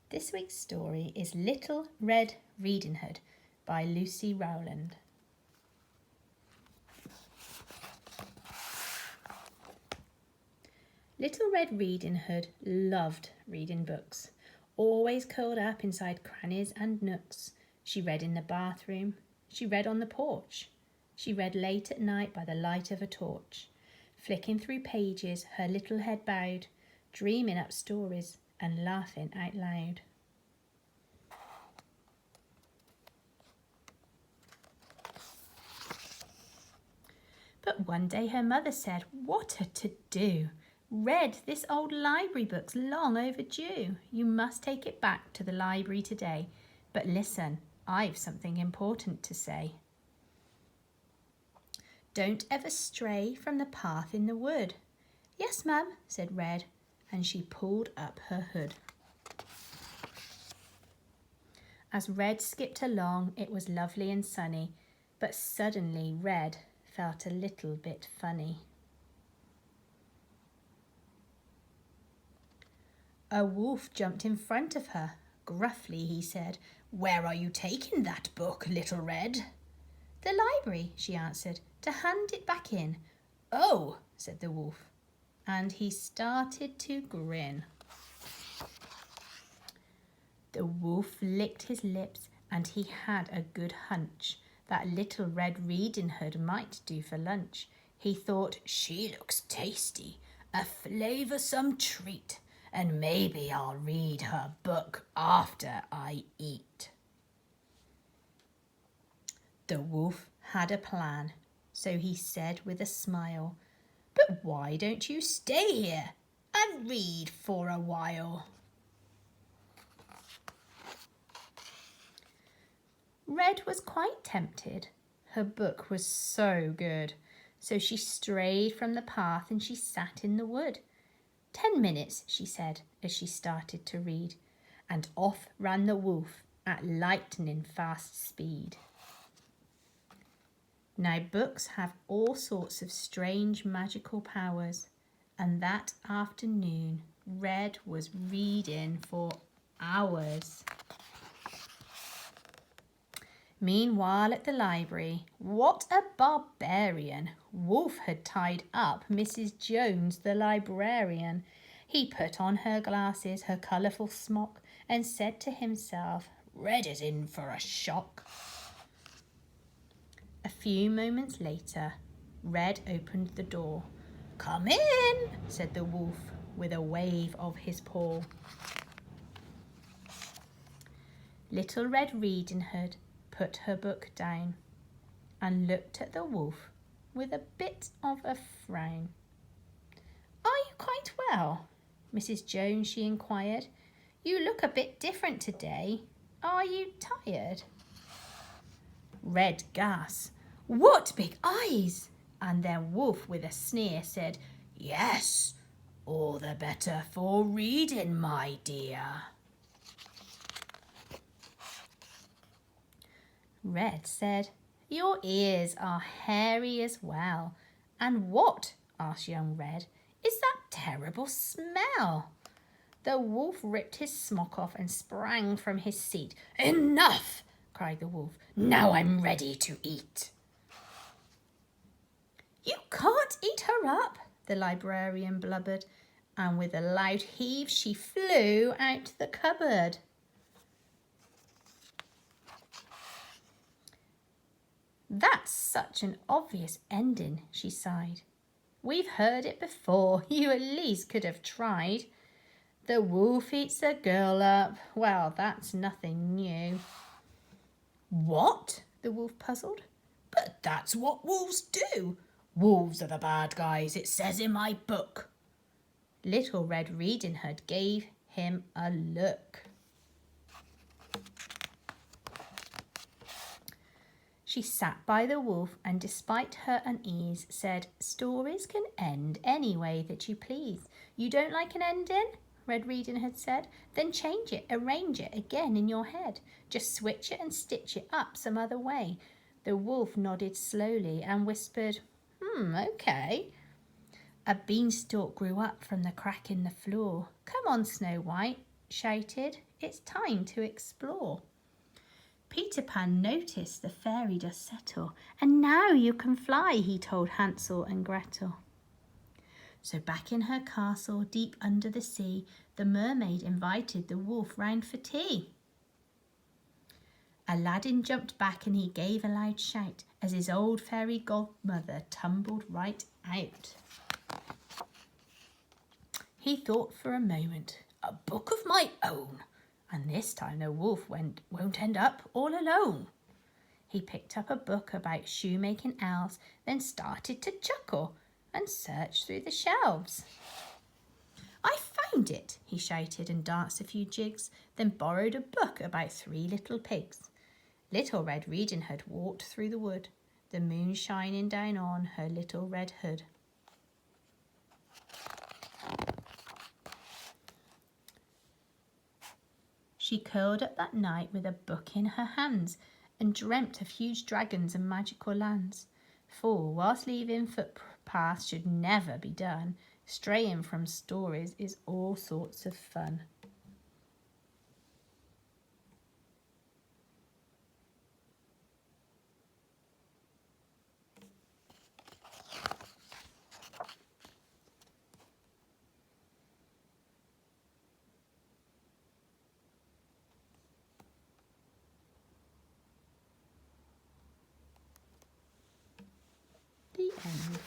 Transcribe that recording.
This week's story is Little Red Riding Hood by Lucy Rowland. Little Red Riding Hood loved reading books. Always curled up inside crannies and nooks. She read in the bathroom. She read on the porch. She read late at night by the light of a torch. Flicking through pages, her little head bowed, dreaming up stories and laughing out loud. But one day her mother said, "What a to-do! Red, this old library book's long overdue. You must take it back to the library today. But listen, I've something important to say. Don't ever stray from the path in the wood." "Yes, Mum," said Red, and she pulled up her hood. As Red skipped along, it was lovely and sunny, but suddenly Red felt a little bit funny. A wolf jumped in front of her. Gruffly he said, "Where are you taking that book, Little Red?" "The library," she answered, "to hand it back in." "Oh," said the wolf, and he started to grin. The wolf licked his lips, and he had a good hunch that Little Red Riding Hood might do for lunch. He thought, "She looks tasty, a flavoursome treat, and maybe I'll read her book after I eat." The wolf had a plan, so he said with a smile, "But why don't you stay here and read for a while?" Red was quite tempted. Her book was so good. So she strayed from the path and she sat in the wood. 10 minutes, she said, as she started to read, and off ran the wolf at lightning fast speed. Now books have all sorts of strange magical powers, and that afternoon Red was reading for hours. Meanwhile at the library, what a barbarian! Wolf had tied up Mrs. Jones, the librarian. He put on her glasses, her colourful smock, and said to himself, "Red is in for a shock." A few moments later, Red opened the door. "Come in," said the wolf with a wave of his paw. Little Red Riding Hood put her book down and looked at the wolf with a bit of a frown. "Are you quite well, Mrs. Jones?" she inquired. "You look a bit different today. Are you tired?" Red gasped, "What big eyes!" And then Wolf with a sneer said, "Yes, all the better for reading, my dear." Red said, "Your ears are hairy as well. And what," asked young Red, "is that terrible smell?" The wolf ripped his smock off and sprang from his seat. "Enough!" cried the wolf. "Now I'm ready to eat." "You can't eat her up," the librarian blubbered, and with a loud heave she flew out the cupboard. "That's such an obvious ending," she sighed. "We've heard it before. You at least could have tried. The wolf eats the girl up. Well, that's nothing new." "What?" the wolf puzzled. "But that's what wolves do. Wolves are the bad guys, it says in my book." Little Red Riding Hood gave him a look. She sat by the wolf and, despite her unease, said, "Stories can end any way that you please." "You don't like an ending?" Red Riding Hood said. "Then change it, arrange it again in your head. Just switch it and stitch it up some other way." The wolf nodded slowly and whispered, "Okay." A beanstalk grew up from the crack in the floor. "Come on, Snow White, shouted, "It's time to explore." Peter Pan noticed the fairy dust settle. "And now you can fly," he told Hansel and Gretel. So back in her castle, deep under the sea, the mermaid invited the wolf round for tea. Aladdin jumped back and he gave a loud shout as his old fairy godmother tumbled right out. He thought for a moment. "A book of my own, and this time the wolf won't end up all alone." He picked up a book about shoemaking elves, then started to chuckle and search through the shelves. "I found it," he shouted and danced a few jigs, then borrowed a book about 3 little pigs. Little Red Riding Hood walked through the wood, the moon shining down on her little red hood. She curled up that night with a book in her hands and dreamt of huge dragons and magical lands. For whilst leaving footpaths should never be done, straying from stories is all sorts of fun. The end.